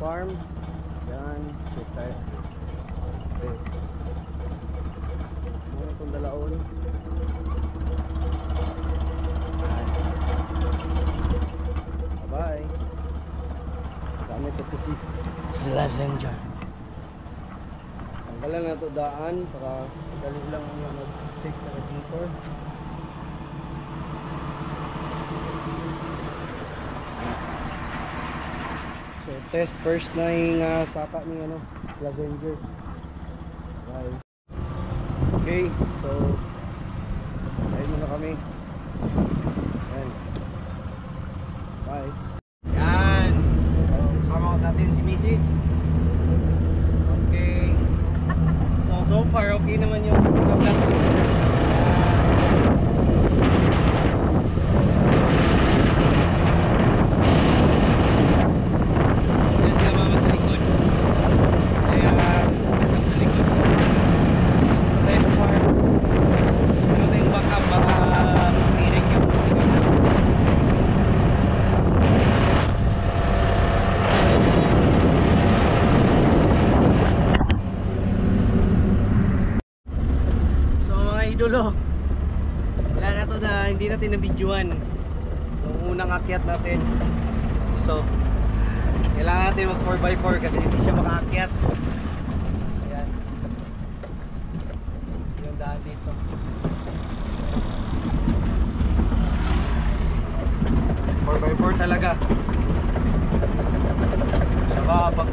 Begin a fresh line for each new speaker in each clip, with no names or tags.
farm. Yan, check tayo. Okay. Muna itong dalaon. Bye-bye. Kami ito si Slazenger. Tanggalan na ito daan para dali lang mag-check sa radiator. So test first na yung saka ni Slazenger. Bye. Okay, so ayun muna kami. Ayan. Bye. Yan. So kasama ko natin si Mrs. Okay. So far okay naman yung idolo. Wala na to na hindi natin na-videoan yung unang akyat natin. So kailangan natin mag 4x4 kasi hindi siya makaakyat. Ayan, yung daan dito. 4x4 talaga. Saka pag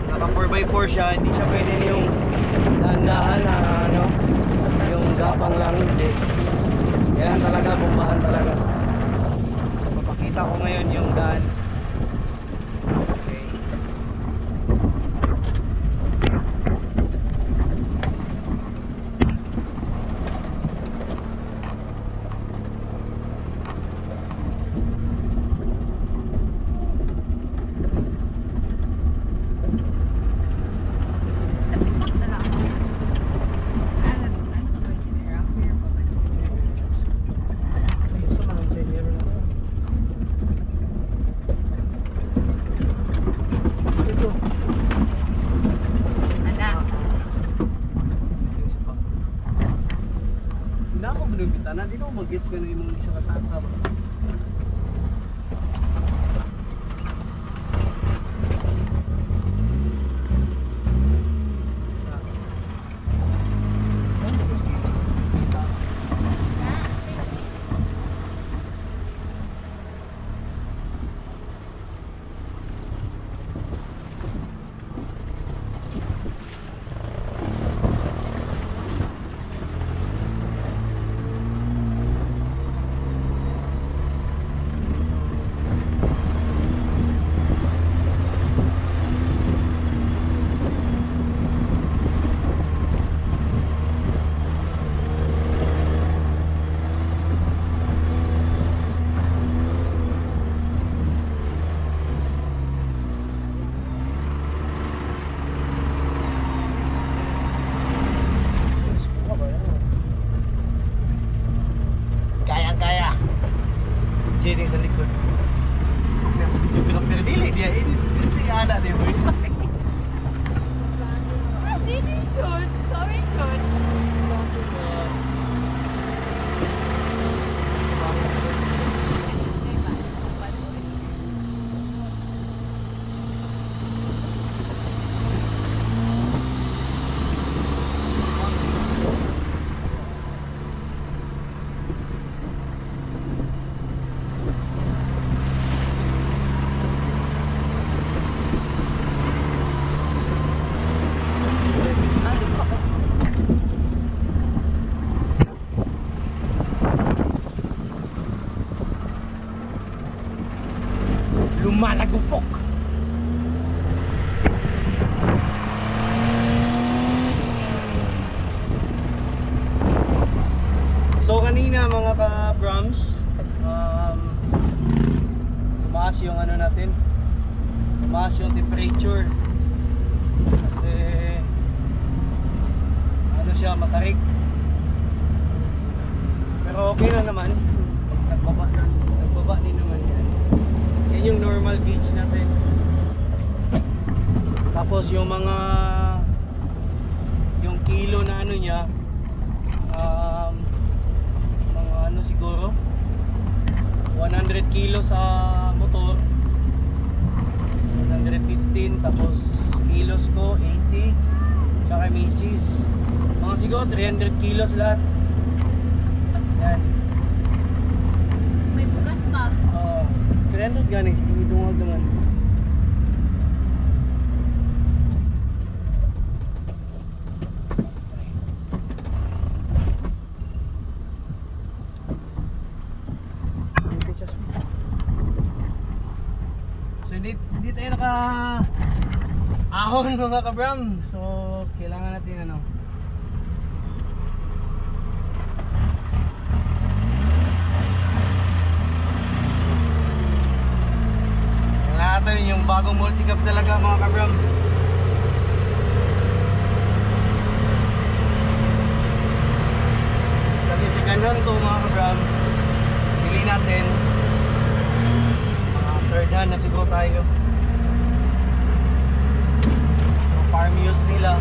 naka 4x4 siya, hindi siya pwede yung dahan-dahan na yung gapang lang, hindi. Kailangan talaga, bumahan talaga. So papakita ko ngayon yung daan. Okay. Na di ko mag-gets ka na yung mga isa kasakap. Jeding sa likod. Yung pinapinadili dia ini ada dia boy.
Dini John, sorry John.
Lumalagupok. So kanina mga ka-Brahms, tumaas yung ano natin, tumaas yung temperature kasi ano siya, matarik, pero okay na naman. Nagbaba din naman yan. Yan yung normal gauge natin. Tapos yung mga yung kilo na ano niya, mga ano siguro 100 kilo sa motor, 115, tapos kilos ko 80, tsaka misis mga siguro 300 kilos lahat. Yan.
May bukas pa.
300 gani, dumidungag naman. So hindi tayo naka ahon mga kabram. So kailangan natin ano, natin yung bagong multicab talaga mga kabram. Kasi second hand to mga kabram, bili natin mga third hand na siguro tayo. So farm use nila.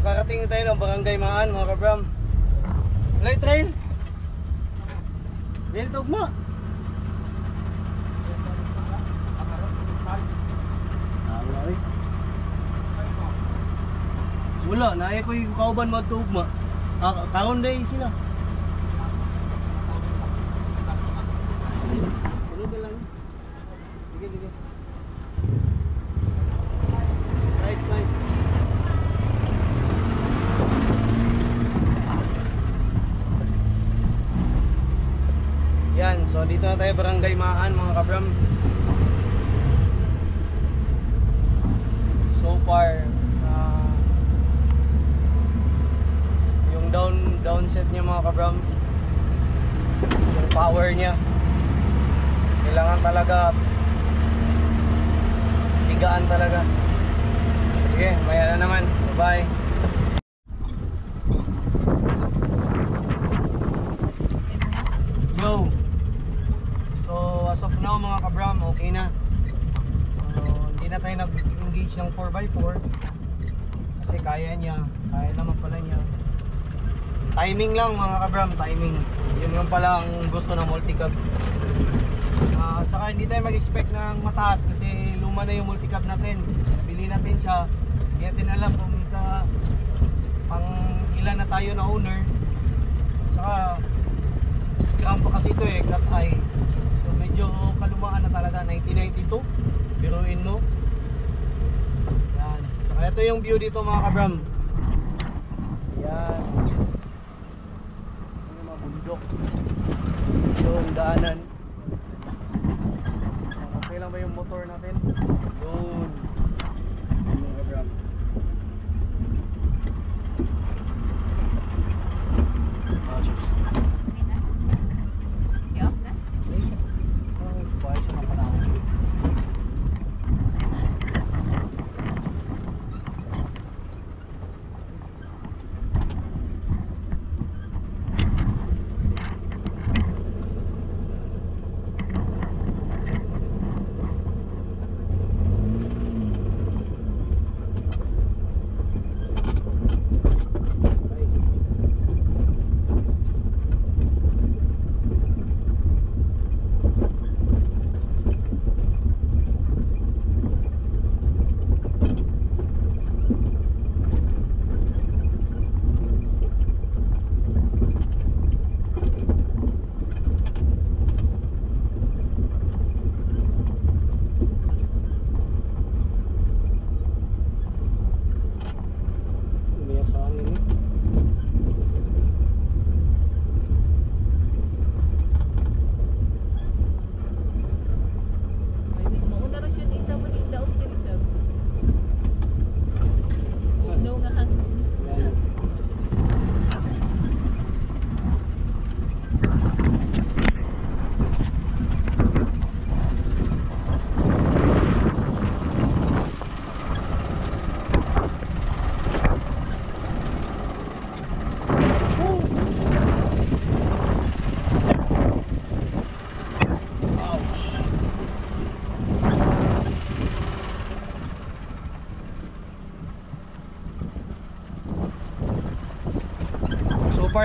Nakarating tayo ng Barangay Maan mga kabram. Light train. Dili tugma. Wala, naaya ko yung kauban mo tugma. Karon day sila. Sunod na lang. Sige, sige. Lights. Yan, so dito na tayo Barangay Maan mga kabram. So far yung downset niya mga kabram, yung power niya kailangan talaga tigaan talaga. Sige, maya na naman. Bye bye. Yo. So as of now mga kabram, okay na. So hindi na tayo nag-engage ng 4x4 kasi kaya naman pala niya. Timing lang mga kabram, timing. Yun yung pala ang gusto ng multicab. At saka hindi tayo mag-expect ng mataas kasi luma na yung multicab natin. Nabili natin siya, hindi natin alam kung pang ilan na tayo na owner. At saka scam pa kasi ito cat eye. So medyo kalumaan na talaga, 1992. Biruin mo. Yan. Saka ito yung view dito mga kabram. Yan. Yung mga bundok. Yung daanan. Okay lang ba yung motor natin? Yun. Mga kabram. Cheers.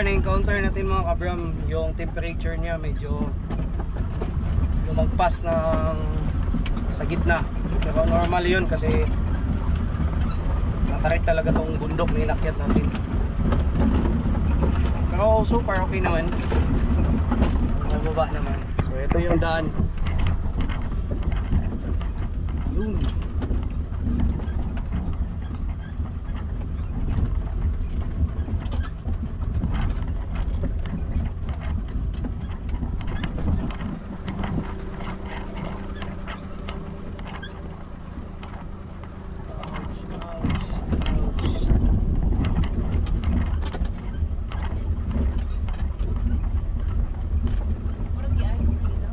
far na-encounter natin mga kabram, yung temperature niya medyo lumagpas ng sa gitna. Pero normal yun kasi natarik talaga tong bundok na inakyat natin. Pero so far okay naman. Mababa naman. So ito yung daan. Yun.
Murag giayos na gid, no?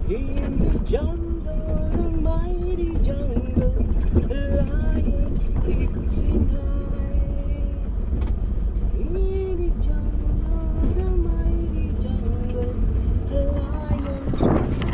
In the jungle, the mighty jungle, the lion sleeps tonight. In the jungle, the mighty jungle, the lion sleeps.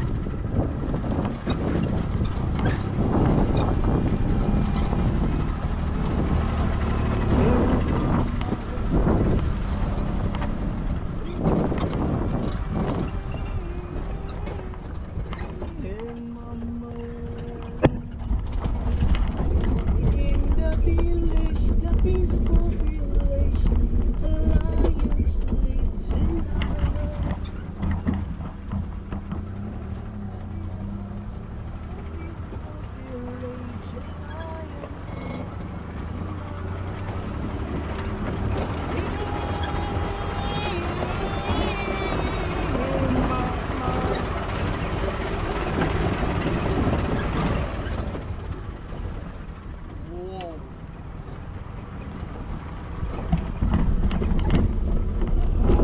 In the village, the peaceful village, the lion sleeps tonight.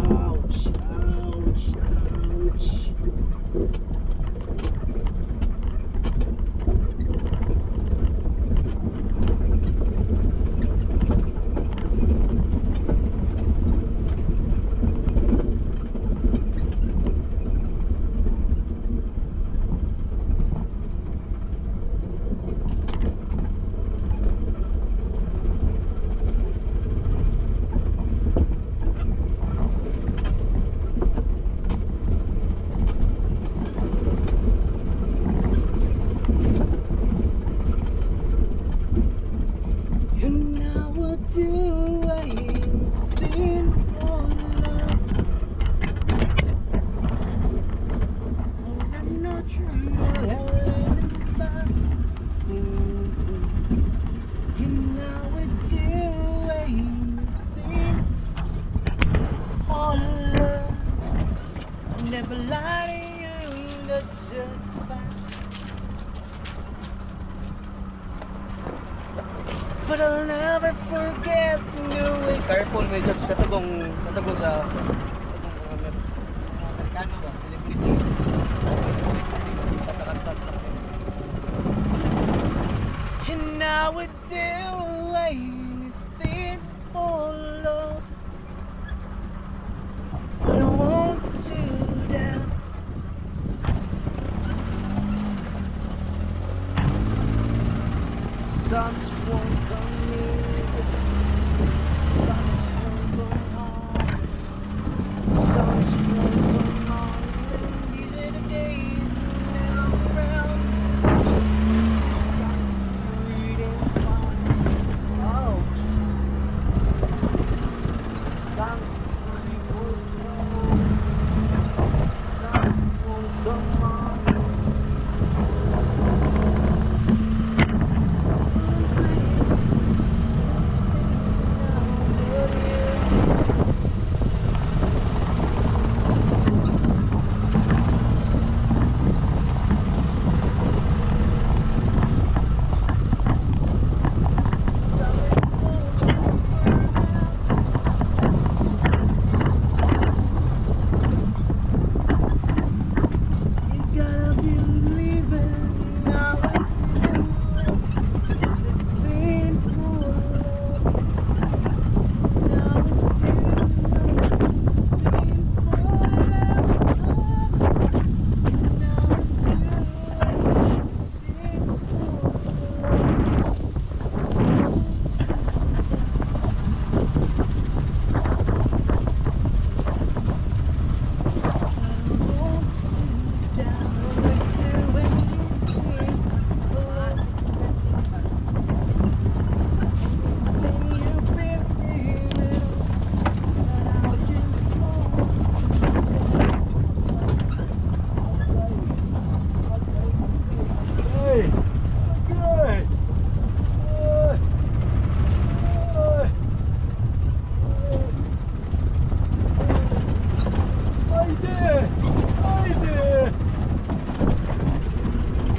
Ouch, ouch, ouch. And now what do I think for love? I'm not trying to help back. And now what do I think for love? Never lie to you, that's a fact. But I'll never forget the way. Careful, may jobs katagong sa Amerikano ba? Celebrity. Celebrity. Katakantas sa akin. And now I do anything for love. I don't want to that. Suns won't come easy. Suns won't come on. Suns won't come on. These are the days now around. Suns breeding fire. Oh. Suns breeding fire. Suns won't come on.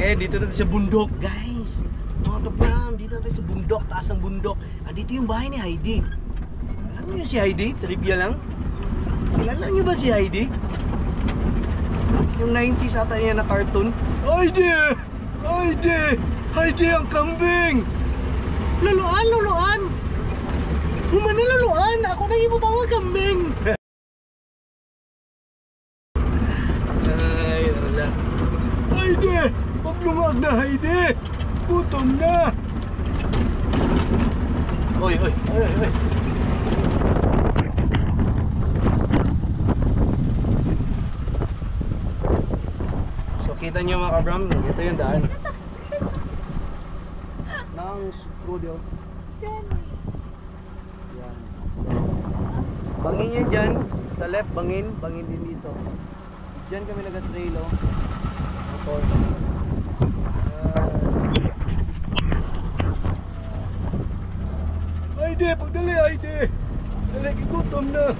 Okay, dito na tayo sa bundok, guys. Mga kabram, dito na tayo sa bundok, taas ng bundok. Andito yung bahay ni Heidi. Alam niyo si Heidi? Trivia lang. Kilala niyo ba si Heidi? Yung 90s ata niya na cartoon. Heidi! Heidi! Heidi ang kambing! Luluan, luluan! Humana luluan! Ako na ibutang ang kambing! Ay, wala. Heidi! Paglungag na, Heidi! Gutom na! Oy, oy, oy, oy! So, kita nyo mga kabram, ito yung daan. Nang studio. Yan. So, bangin yan dyan. Sa left, bangin. Bangin din dito. Dyan kami nag-trail, oh. Motor. Heidi, pagdali, Heidi. Dali, kigutom na.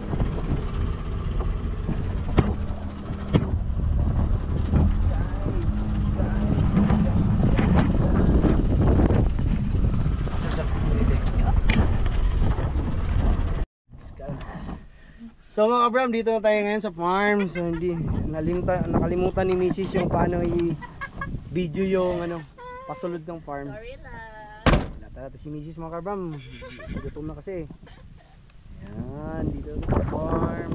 So mga kabram, dito na tayo ngayon sa farm. So hindi nakalimutan ni Mrs. yung paano i-video yung pasulod ng farm.
Sorry na.
Tara si Mrs. mga kabram. Gutom na kasi. Yan, dito na sa farm.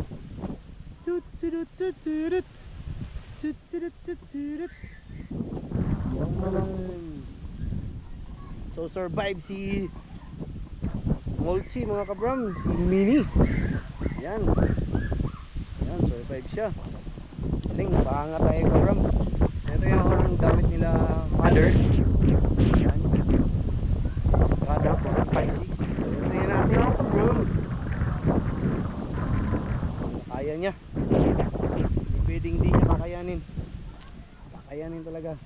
So survive si Molchi mga kabram, si Mini. Yan. Yan, survive siya. Galing, paangat tayo kabram. Ito yung gamit nila mother. Yan. Strada 456. So ito yun natin mga kabram. Kaya niya. Hindi pwedeng di niya kakayanin. Kakayanin talaga.